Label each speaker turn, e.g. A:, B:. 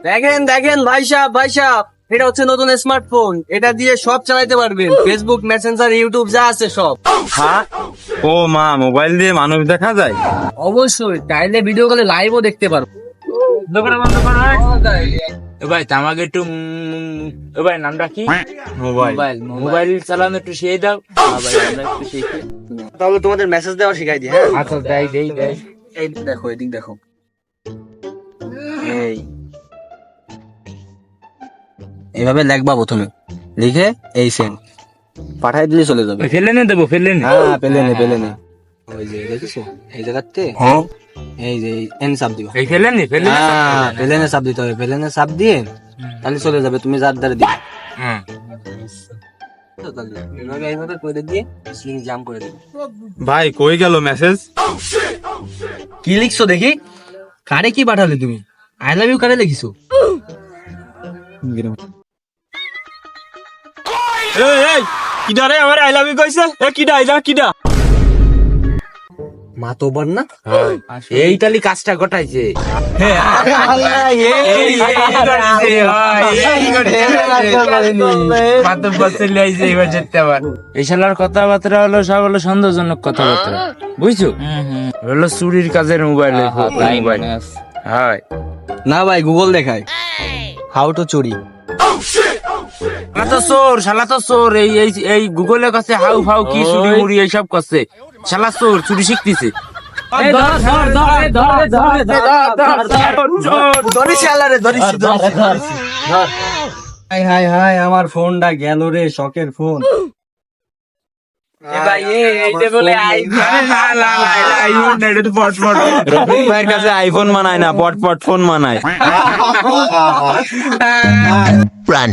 A: দেখেন দেখেন ভাই সাহেব এটা হচ্ছে নতুন স্মার্টফোন, এটা দিয়ে সব চালাতে পারবেন, ফেসবুক, মেসেঞ্জার, ইউটিউব যা আছে সব।
B: হ্যাঁ, ও মা, মোবাইল দিয়ে মানুষ দেখা যায়?
A: অবশ্যই, চাইলে ভিডিও কলে লাইভও দেখতে পারবো।
C: ভাই আমাকে একটু ভাই নামটা কি? মোবাইল চালানো একটু শিখিয়ে দাও।
A: তাহলে তোমাদের মেসেজ দেওয়া শিখাই দিই। হ্যাঁ
C: আচ্ছা, দেই।
A: এই দেখো, এদিক দেখো, এইভাবে লেখবা, প্রথমে লিখে এই সেন্ড পাঠাই দিলে চলে যাবে।
C: ফেলে নে দেবো, ফেলে নে।
A: হ্যাঁ, পেলে নে। ওই যে দেখেছো, এই জায়গাতে এই যে এন চাপ দিবা।
C: এই ফেলে নে।
A: হ্যাঁ, পেলেনে চাপ দিতে হবে, পেলেনে চাপ দিয়ে তাহলে চলে যাবে, তুমি যার দ্বারা দিবে।
C: হ্যাঁ,
A: এইভাবে করে দিয়ে স্ক্রিন জাম করে দিবে।
B: ভাই কই গেল মেসেজ?
A: কি লিখছো দেখি? কারে কি পাঠালে তুমি? আই লাভ ইউ কারে লিখিছো?
B: এই কিডা রে আমার আই লাভ ইউ কইছে? কিডা?
A: মা তো বল না।
C: এই তালি কাজটা ঘটাইছে। এই শালার কথাবার্তা হলো সব হলো সন্দেহজনক কথাবার্তা, বুঝছো? হলো চুরির কাজের মোবাইল। হয়
A: না ভাই, গুগল দেখায় হাউ টু চুরি।
C: শালা তো চোর। এই গুগলের কাছে হাউ ফাউ কি চুরি মুড়ি এইসব করছে। শালা চোর, চুরি শিখতেছে।
A: হাই আমার ফোনটা গেল রে, শখের ফোন।
B: রফিক ভাইয়ের কাছে আইফোন মানায় না, পট ফোন মানায়।
D: Run.